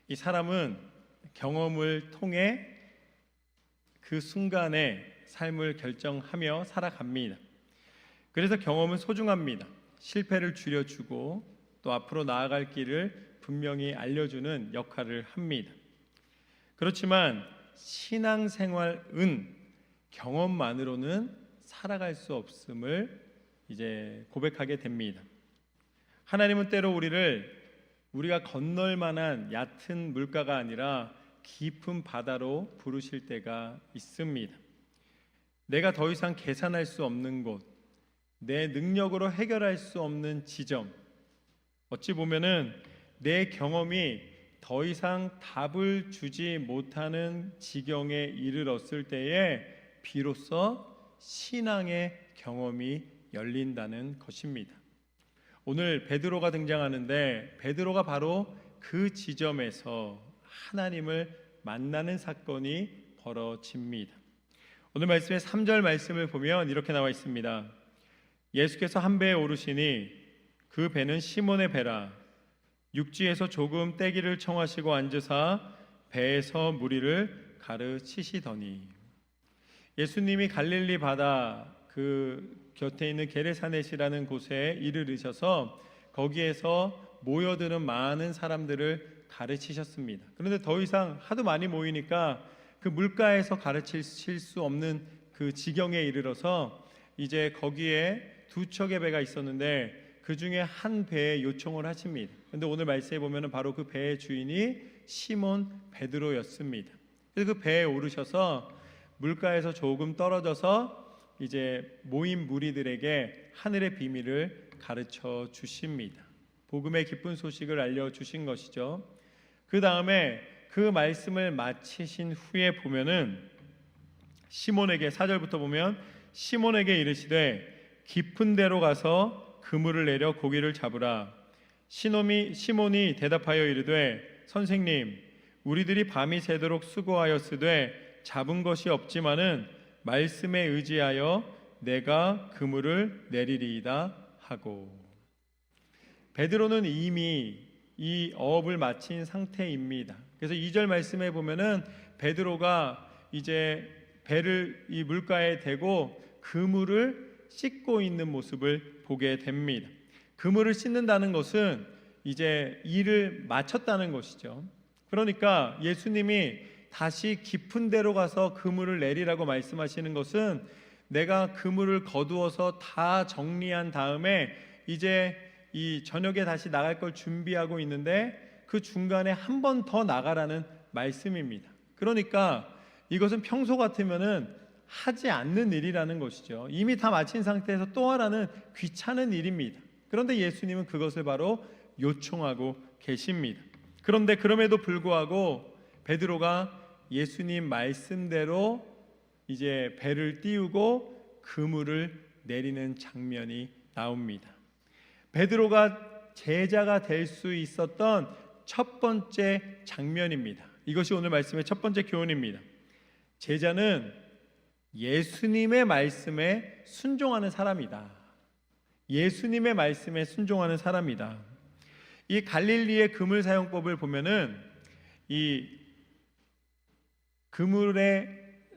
이 사람은 경험을 통해 그 순간에 삶을 결정하며 살아갑니다. 그래서 경험은 소중합니다. 실패를 줄여주고 또 앞으로 나아갈 길을 분명히 알려주는 역할을 합니다. 그렇지만 신앙생활은 경험만으로는 살아갈 수 없음을 이제 고백하게 됩니다. 하나님은 때로 우리가 건널 만한 얕은 물가가 아니라 깊은 바다로 부르실 때가 있습니다. 내가 더 이상 계산할 수 없는 곳, 내 능력으로 해결할 수 없는 지점, 어찌 보면은 내 경험이 더 이상 답을 주지 못하는 지경에 이르렀을 때에 비로소 신앙의 경험이 열린다는 것입니다. 오늘 베드로가 등장하는데 베드로가 바로 그 지점에서 하나님을 만나는 사건이 벌어집니다. 오늘 말씀의 3절 말씀을 보면 이렇게 나와 있습니다. 예수께서 한 배에 오르시니 그 배는 시몬의 배라. 육지에서 조금 떼기를 청하시고 앉으사 배에서 무리를 가르치시더니. 예수님이 갈릴리 바다 그 곁에 있는 게네사렛이라는 곳에 이르르셔서 거기에서 모여드는 많은 사람들을 가르치셨습니다. 그런데 더 이상 하도 많이 모이니까 그 물가에서 가르칠 수 없는 그 지경에 이르러서 이제 거기에 두 척의 배가 있었는데 그 중에 한 배에 요청을 하십니다. 그런데 오늘 말씀에 보면은 바로 그 배의 주인이 시몬 베드로였습니다. 그래서 그 배에 오르셔서 물가에서 조금 떨어져서 이제 모인 무리들에게 하늘의 비밀을 가르쳐 주십니다. 복음의 기쁜 소식을 알려주신 것이죠. 그 다음에 그 말씀을 마치신 후에 보면은 시몬에게 4절부터 보면 시몬에게 이르시되 깊은 데로 가서 그물을 내려 고기를 잡으라. 시몬이 대답하여 이르되 선생님 우리들이 밤이 새도록 수고하였으되 잡은 것이 없지만은 말씀에 의지하여 내가 그물을 내리리이다 하고. 베드로는 이미 이 어업을 마친 상태입니다. 그래서 2절 말씀에 보면은 베드로가 이제 배를 이 물가에 대고 그물을 씻고 있는 모습을 보게 됩니다. 그물을 씻는다는 것은 이제 일을 마쳤다는 것이죠. 그러니까 예수님이 다시 깊은 데로 가서 그물을 내리라고 말씀하시는 것은 내가 그물을 거두어서 다 정리한 다음에 이제 이 저녁에 다시 나갈 걸 준비하고 있는데 그 중간에 한 번 더 나가라는 말씀입니다. 그러니까 이것은 평소 같으면은 하지 않는 일이라는 것이죠. 이미 다 마친 상태에서 또 하라는 귀찮은 일입니다. 그런데 예수님은 그것을 바로 요청하고 계십니다. 그런데 그럼에도 불구하고 베드로가 예수님 말씀대로 이제 배를 띄우고 그물을 내리는 장면이 나옵니다. 베드로가 제자가 될 수 있었던 첫 번째 장면입니다. 이것이 오늘 말씀의 첫 번째 교훈입니다. 제자는 예수님의 말씀에 순종하는 사람이다. 예수님의 말씀에 순종하는 사람이다. 이 갈릴리의 그물 사용법을 보면은 이 그물의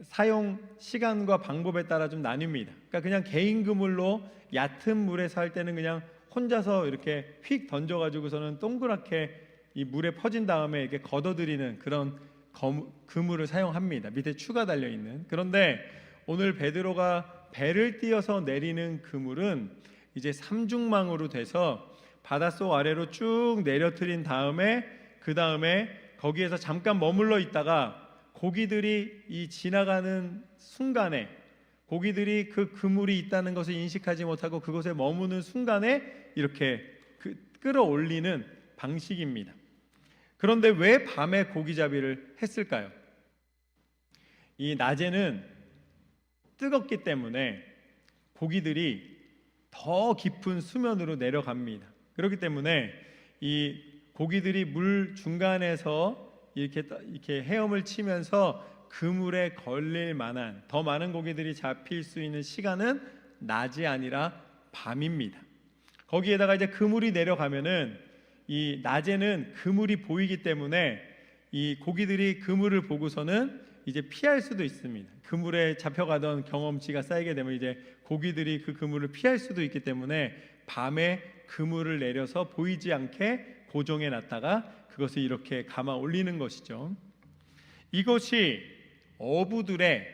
사용 시간과 방법에 따라 좀 나뉩니다. 그러니까 그냥 개인 그물로 얕은 물에서 할 때는 그냥 혼자서 이렇게 휙 던져가지고서는 동그랗게 이 물에 퍼진 다음에 이렇게 걷어들이는 그런 그물을 사용합니다. 밑에 추가 달려 있는. 그런데 오늘 베드로가 배를 띄어서 내리는 그물은 이제 삼중망으로 돼서 바닷속 아래로 쭉 내려뜨린 다음에 그 다음에 거기에서 잠깐 머물러 있다가 고기들이 이 지나가는 순간에 고기들이 그 그물이 있다는 것을 인식하지 못하고 그곳에 머무는 순간에 이렇게 끌어올리는 방식입니다. 그런데 왜 밤에 고기잡이를 했을까요? 이 낮에는 뜨겁기 때문에 고기들이 더 깊은 수면으로 내려갑니다. 그렇기 때문에 이 고기들이 물 중간에서 이렇게 헤엄을 치면서 그물에 걸릴 만한 더 많은 고기들이 잡힐 수 있는 시간은 낮이 아니라 밤입니다. 거기에다가 이제 그물이 내려가면은 이 낮에는 그물이 보이기 때문에 이 고기들이 그물을 보고서는 이제 피할 수도 있습니다. 그물에 잡혀가던 경험치가 쌓이게 되면 이제 고기들이 그 그물을 피할 수도 있기 때문에 밤에 그물을 내려서 보이지 않게 고정해 놨다가 그것을 이렇게 감아 올리는 것이죠. 이것이 어부들의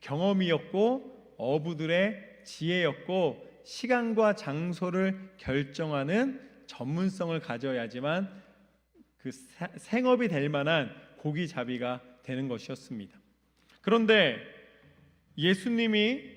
경험이었고 어부들의 지혜였고 시간과 장소를 결정하는 전문성을 가져야지만 그 생업이 될 만한 고기잡이가 되는 것이었습니다. 그런데 예수님이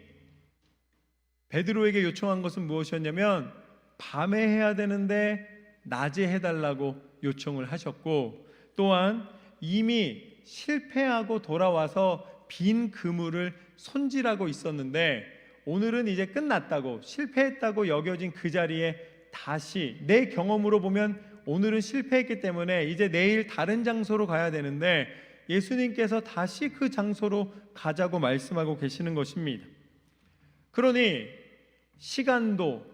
베드로에게 요청한 것은 무엇이었냐면 밤에 해야 되는데 낮에 해달라고 요청을 하셨고, 또한 이미 실패하고 돌아와서 빈 그물을 손질하고 있었는데 오늘은 이제 끝났다고, 실패했다고 여겨진 그 자리에 다시, 내 경험으로 보면 오늘은 실패했기 때문에 이제 내일 다른 장소로 가야 되는데 예수님께서 다시 그 장소로 가자고 말씀하고 계시는 것입니다. 그러니 시간도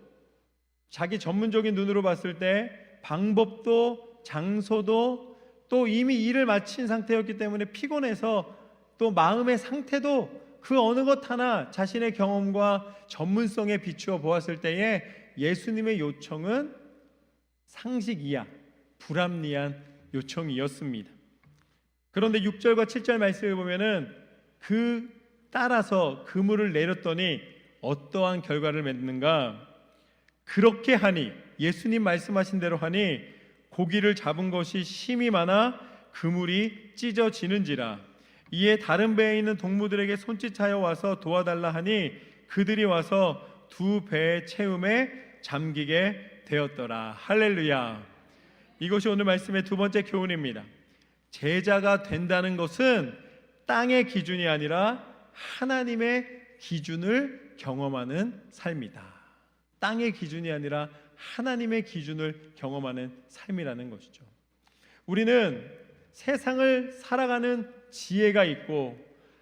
자기 전문적인 눈으로 봤을 때 방법도 장소도 또 이미 일을 마친 상태였기 때문에 피곤해서 또 마음의 상태도 그 어느 것 하나 자신의 경험과 전문성에 비추어 보았을 때에 예수님의 요청은 상식 이하, 불합리한 요청이었습니다. 그런데 6절과 7절 말씀을 보면은 그 따라서 그물을 내렸더니 어떠한 결과를 맺는가? 그렇게 하니, 예수님 말씀하신 대로 하니 고기를 잡은 것이 심히 많아 그물이 찢어지는지라. 이에 다른 배에 있는 동무들에게 손짓하여 와서 도와달라 하니 그들이 와서 두 배의 채움에 잠기게 되었더라. 할렐루야. 이것이 오늘 말씀의 두 번째 교훈입니다. 제자가 된다는 것은 땅의 기준이 아니라 하나님의 기준을 경험하는 삶이다. 땅의 기준이 아니라 하나님의 기준을 경험하는 삶이라는 것이죠. 우리는 세상을 살아가는 지혜가 있고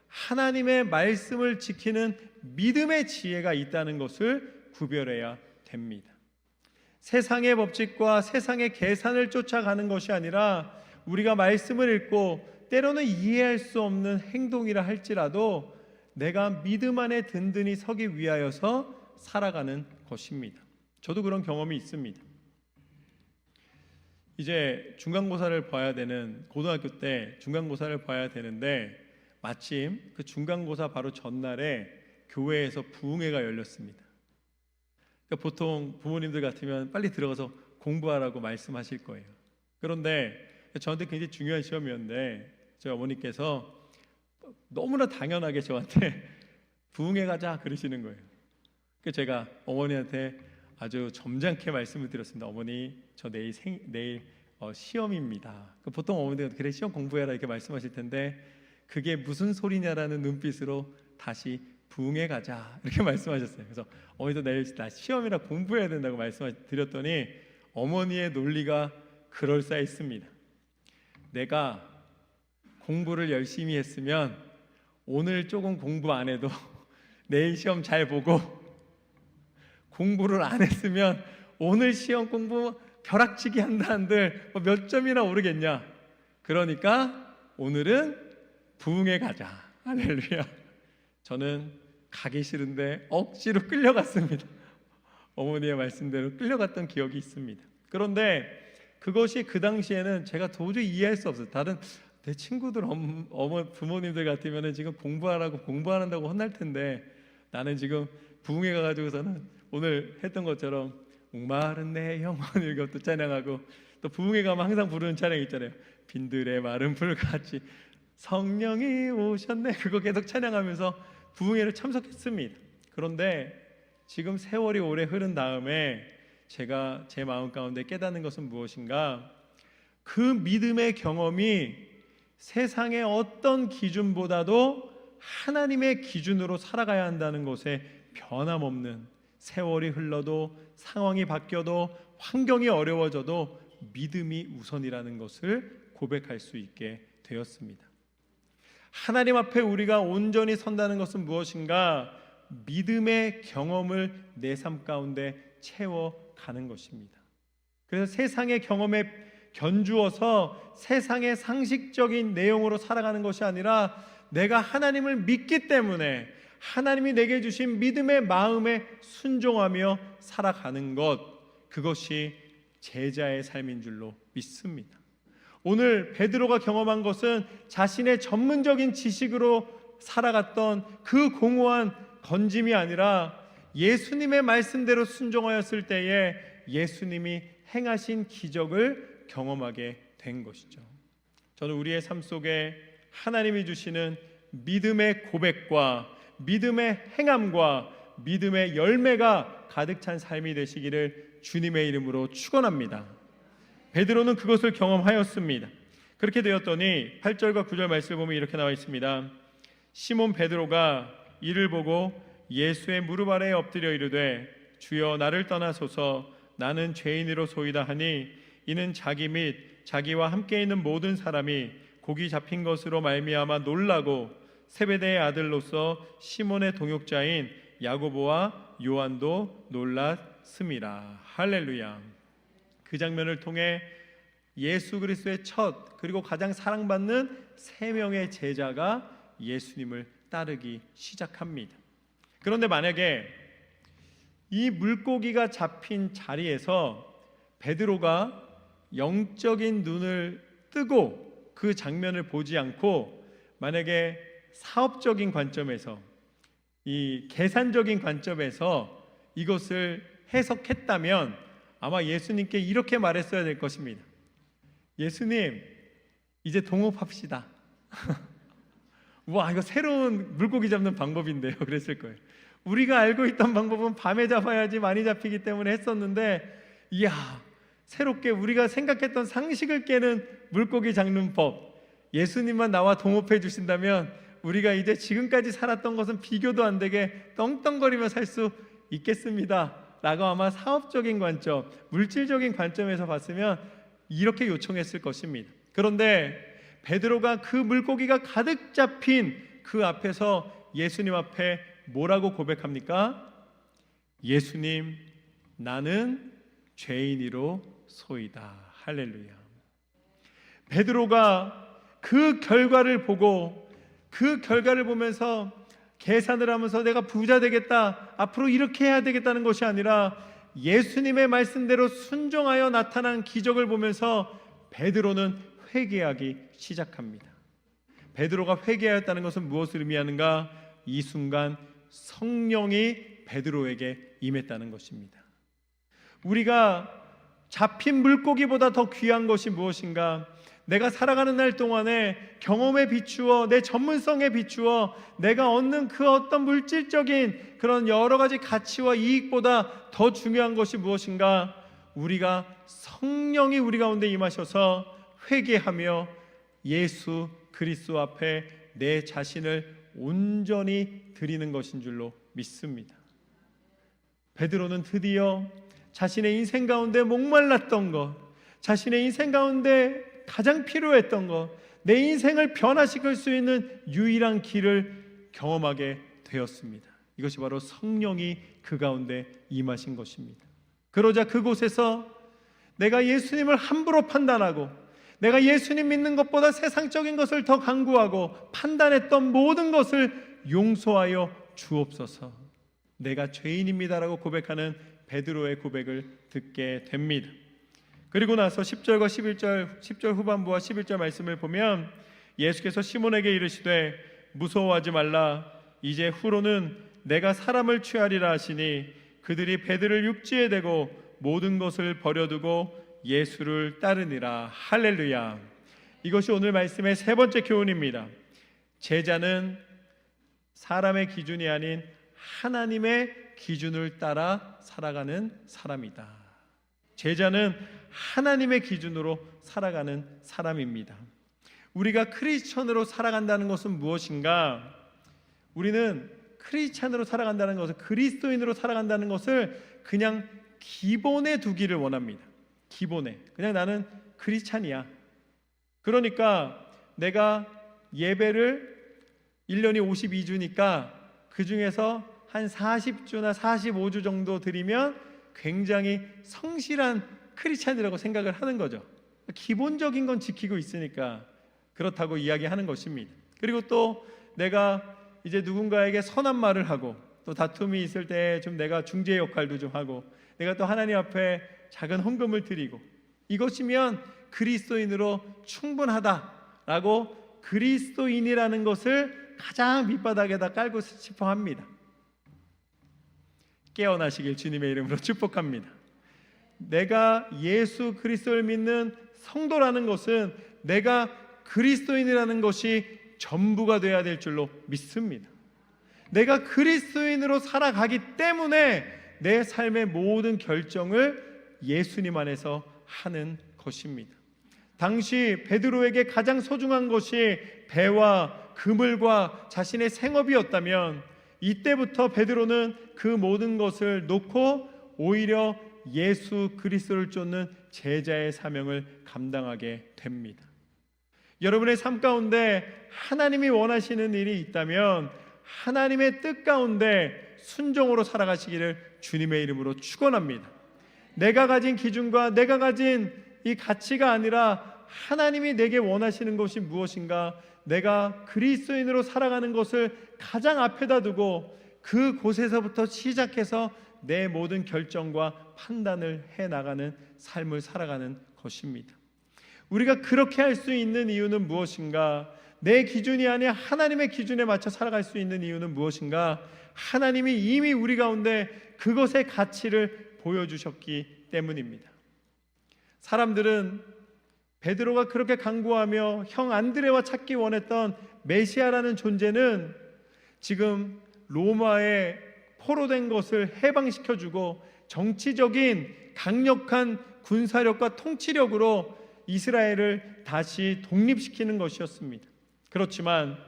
하나님의 말씀을 지키는 믿음의 지혜가 있다는 것을 구별해야 됩니다. 세상의 법칙과 세상의 계산을 쫓아가는 것이 아니라 우리가 말씀을 읽고 때로는 이해할 수 없는 행동이라 할지라도 내가 믿음 안에 든든히 서기 위하여서 살아가는 것입니다. 저도 그런 경험이 있습니다. 이제 중간고사를 봐야 되는, 고등학교 때 중간고사를 봐야 되는데 마침 그 중간고사 바로 전날에 교회에서 부흥회가 열렸습니다. 그러니까 보통 부모님들 같으면 빨리 들어가서 공부하라고 말씀하실 거예요. 그런데 저한테 굉장히 중요한 시험이었는데 저희 어머니께서 너무나 당연하게 저한테 부흥회 가자 그러시는 거예요. 그래서 제가 어머니한테 아주 점잖게 말씀을 드렸습니다. 어머니, 저 내일 시험입니다. 보통 어머니들은 그래 시험 공부해라 이렇게 말씀하실 텐데 그게 무슨 소리냐라는 눈빛으로 다시 부흥회 가자 이렇게 말씀하셨어요. 그래서 어머니도 내일 나 시험이라 공부해야 된다고 말씀드렸더니 어머니의 논리가 그럴싸했습니다. 내가 공부를 열심히 했으면 오늘 조금 공부 안 해도 내일 시험 잘 보고, 공부를 안 했으면 오늘 시험 공부 벼락치기 한다 한들 몇 점이나 오르겠냐. 그러니까 오늘은 부흥회 가자. 할렐루야. 저는 가기 싫은데 억지로 끌려갔습니다. 어머니의 말씀대로 끌려갔던 기억이 있습니다. 그런데 그것이 그 당시에는 제가 도저히 이해할 수 없어요. 다른 내 친구들 부모님들 같으면 지금 공부하라고 공부 안 한다고 혼날 텐데 나는 지금 부흥회 가가지고서는 오늘 했던 것처럼 목마른 내 영혼 이것도 찬양하고, 또 부흥회 가면 항상 부르는 찬양 있잖아요. 빈들의 마른 불같이 성령이 오셨네. 그거 계속 찬양하면서 부흥회를 참석했습니다. 그런데 지금 세월이 오래 흐른 다음에 제가 제 마음 가운데 깨닫는 것은 무엇인가? 그 믿음의 경험이 세상의 어떤 기준보다도 하나님의 기준으로 살아가야 한다는 것에 변함없는, 세월이 흘러도 상황이 바뀌어도 환경이 어려워져도 믿음이 우선이라는 것을 고백할 수 있게 되었습니다. 하나님 앞에 우리가 온전히 선다는 것은 무엇인가? 믿음의 경험을 내 삶 가운데 채워가는 것입니다. 그래서 세상의 경험에 견주어서 세상의 상식적인 내용으로 살아가는 것이 아니라 내가 하나님을 믿기 때문에 하나님이 내게 주신 믿음의 마음에 순종하며 살아가는 것, 그것이 제자의 삶인 줄로 믿습니다. 오늘 베드로가 경험한 것은 자신의 전문적인 지식으로 살아갔던 그 공허한 건짐이 아니라 예수님의 말씀대로 순종하였을 때에 예수님이 행하신 기적을 경험하게 된 것이죠. 저는 우리의 삶 속에 하나님이 주시는 믿음의 고백과 믿음의 행함과 믿음의 열매가 가득 찬 삶이 되시기를 주님의 이름으로 축원합니다. 베드로는 그것을 경험하였습니다. 그렇게 되었더니 8절과 9절 말씀을 보면 이렇게 나와 있습니다. 시몬 베드로가 이를 보고 예수의 무릎 아래에 엎드려 이르되 주여 나를 떠나소서 나는 죄인으로소이다 하니 이는 자기 및 자기와 함께 있는 모든 사람이 곡이 잡힌 것으로 말미암아 놀라고 세베대의 아들로서 시몬의 동역자인 야고보와 요한도 놀랐음이라. 할렐루야. 그 장면을 통해 예수 그리스도의 첫 그리고 가장 사랑받는 3명의 제자가 예수님을 따르기 시작합니다. 그런데 만약에 이 물고기가 잡힌 자리에서 베드로가 영적인 눈을 뜨고 그 장면을 보지 않고 만약에 사업적인 관점에서 이 계산적인 관점에서 이것을 해석했다면 아마 예수님께 이렇게 말했어야 될 것입니다. 예수님, 이제 동업합시다. 와, 이거 새로운 물고기 잡는 방법인데요. 그랬을 거예요. 우리가 알고 있던 방법은 밤에 잡아야지 많이 잡히기 때문에 했었는데, 이야, 새롭게 우리가 생각했던 상식을 깨는 물고기 잡는 법, 예수님만 나와 동업해 주신다면 우리가 이제 지금까지 살았던 것은 비교도 안 되게 떵떵거리며 살 수 있겠습니다 라고 아마 사업적인 관점, 물질적인 관점에서 봤으면 이렇게 요청했을 것입니다. 그런데 베드로가 그 물고기가 가득 잡힌 그 앞에서 예수님 앞에 뭐라고 고백합니까? 예수님, 나는 죄인이로소이다. 할렐루야. 베드로가 그 결과를 보고 그 결과를 보면서 계산을 하면서 내가 부자 되겠다, 앞으로 이렇게 해야 되겠다는 것이 아니라 예수님의 말씀대로 순종하여 나타난 기적을 보면서 베드로는 회개하기 시작합니다. 베드로가 회개하였다는 것은 무엇을 의미하는가? 이 순간 성령이 베드로에게 임했다는 것입니다. 우리가 잡힌 물고기보다 더 귀한 것이 무엇인가? 내가 살아가는 날 동안에 경험에 비추어 내 전문성에 비추어 내가 얻는 그 어떤 물질적인 그런 여러 가지 가치와 이익보다 더 중요한 것이 무엇인가? 우리가 성령이 우리 가운데 임하셔서 회개하며 예수 그리스도 앞에 내 자신을 온전히 드리는 것인 줄로 믿습니다. 베드로는 드디어 자신의 인생 가운데 목말랐던 것, 자신의 인생 가운데 가장 필요했던 것, 내 인생을 변화시킬 수 있는 유일한 길을 경험하게 되었습니다. 이것이 바로 성령이 그 가운데 임하신 것입니다. 그러자 그곳에서 내가 예수님을 함부로 판단하고 내가 예수님 믿는 것보다 세상적인 것을 더 강구하고 판단했던 모든 것을 용서하여 주옵소서. 내가 죄인입니다라고 고백하는 베드로의 고백을 듣게 됩니다. 그리고 나서 10절과 11절, 10절 후반부와 11절 말씀을 보면 예수께서 시몬에게 이르시되 무서워하지 말라. 이제 후로는 내가 사람을 취하리라 하시니 그들이 베드를 육지에 대고 모든 것을 버려두고 예수를 따르니라. 할렐루야. 이것이 오늘 말씀의 세 번째 교훈입니다. 제자는 사람의 기준이 아닌 하나님의 기준을 따라 살아가는 사람이다. 제자는 하나님의 기준으로 살아가는 사람입니다. 우리가 크리스천으로 살아간다는 것은 무엇인가? 우리는 크리스천으로 살아간다는 것을, 그리스도인으로 살아간다는 것을 그냥 기본에 두기를 원합니다. 기본에. 그냥 나는 크리스찬이야. 그러니까 내가 예배를 1년이 52주니까 그 중에서 한 40주나 45주 정도 드리면 굉장히 성실한 크리스찬이라고 생각을 하는 거죠. 기본적인 건 지키고 있으니까 그렇다고 이야기하는 것입니다. 그리고 또 내가 이제 누군가에게 선한 말을 하고 또 다툼이 있을 때 좀 내가 중재 역할도 좀 하고 내가 또 하나님 앞에 작은 헌금을 드리고 이것이면 그리스도인으로 충분하다라고 그리스도인이라는 것을 가장 밑바닥에다 깔고 싶어 합니다. 깨어나시길 주님의 이름으로 축복합니다. 내가 예수 그리스도를 믿는 성도라는 것은 내가 그리스도인이라는 것이 전부가 되어야 될 줄로 믿습니다. 내가 그리스도인으로 살아가기 때문에 내 삶의 모든 결정을 예수님 안에서 하는 것입니다. 당시 베드로에게 가장 소중한 것이 배와 그물과 자신의 생업이었다면 이때부터 베드로는 그 모든 것을 놓고 오히려 예수 그리스도를 쫓는 제자의 사명을 감당하게 됩니다. 여러분의 삶 가운데 하나님이 원하시는 일이 있다면 하나님의 뜻 가운데 순종으로 살아가시기를 주님의 이름으로 축원합니다. 내가 가진 기준과 내가 가진 이 가치가 아니라 하나님이 내게 원하시는 것이 무엇인가, 내가 그리스도인으로 살아가는 것을 가장 앞에다 두고 그곳에서부터 시작해서 내 모든 결정과 판단을 해나가는 삶을 살아가는 것입니다. 우리가 그렇게 할 수 있는 이유는 무엇인가? 내 기준이 아니라 하나님의 기준에 맞춰 살아갈 수 있는 이유는 무엇인가? 하나님이 이미 우리 가운데 그것의 가치를 보여주셨기 때문입니다. 사람들은 베드로가 그렇게 간구하며 형 안드레와 찾기 원했던 메시아라는 존재는 지금 로마에 포로된 것을 해방시켜주고 정치적인 강력한 군사력과 통치력으로 이스라엘을 다시 독립시키는 것이었습니다. 그렇지만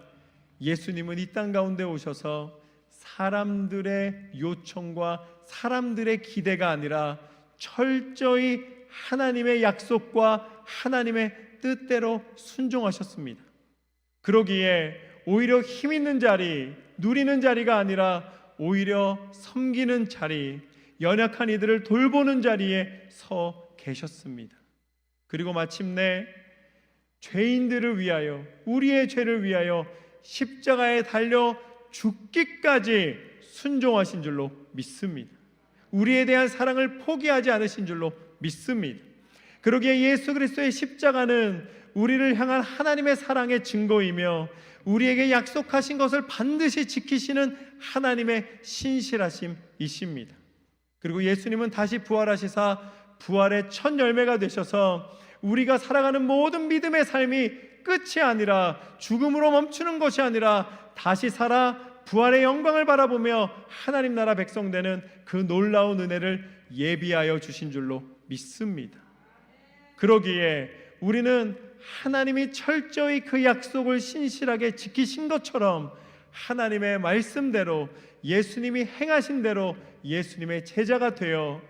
예수님은 이 땅 가운데 오셔서 사람들의 요청과 사람들의 기대가 아니라 철저히 하나님의 약속과 하나님의 뜻대로 순종하셨습니다. 그러기에 오히려 힘 있는 자리, 누리는 자리가 아니라 오히려 섬기는 자리, 연약한 이들을 돌보는 자리에 서 계셨습니다. 그리고 마침내 죄인들을 위하여, 우리의 죄를 위하여 십자가에 달려 죽기까지 순종하신 줄로 믿습니다. 우리에 대한 사랑을 포기하지 않으신 줄로 믿습니다. 그러기에 예수 그리스도의 십자가는 우리를 향한 하나님의 사랑의 증거이며 우리에게 약속하신 것을 반드시 지키시는 하나님의 신실하심이십니다. 그리고 예수님은 다시 부활하시사 부활의 첫 열매가 되셔서 우리가 살아가는 모든 믿음의 삶이 끝이 아니라 죽음으로 멈추는 것이 아니라 다시 살아 부활의 영광을 바라보며 하나님 나라 백성 되는 그 놀라운 은혜를 예비하여 주신 줄로 믿습니다. 그러기에 우리는 하나님이 철저히 그 약속을 신실하게 지키신 것처럼 하나님의 말씀대로 예수님이 행하신 대로 예수님의 제자가 되어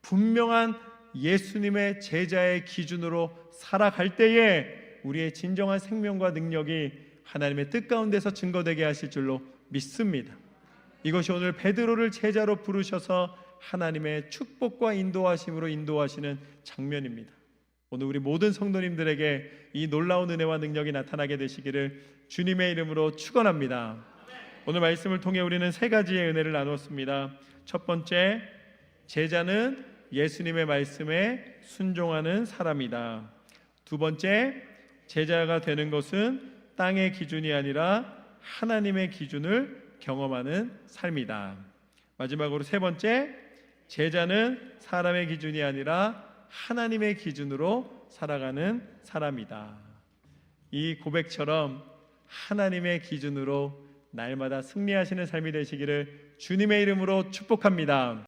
분명한 예수님의 제자의 기준으로 살아갈 때에 우리의 진정한 생명과 능력이 하나님의 뜻 가운데서 증거되게 하실 줄로 믿습니다. 이것이 오늘 베드로를 제자로 부르셔서 하나님의 축복과 인도하심으로 인도하시는 장면입니다. 오늘 우리 모든 성도님들에게 이 놀라운 은혜와 능력이 나타나게 되시기를 주님의 이름으로 축원합니다. 오늘 말씀을 통해 우리는 세 가지의 은혜를 나눴습니다. 첫 번째, 제자는 예수님의 말씀에 순종하는 사람이다. 두 번째, 제자가 되는 것은 땅의 기준이 아니라 하나님의 기준을 경험하는 삶이다. 마지막으로 세 번째, 제자는 사람의 기준이 아니라 하나님의 기준으로 살아가는 사람이다. 이 고백처럼 하나님의 기준으로 날마다 승리하시는 삶이 되시기를 주님의 이름으로 축복합니다.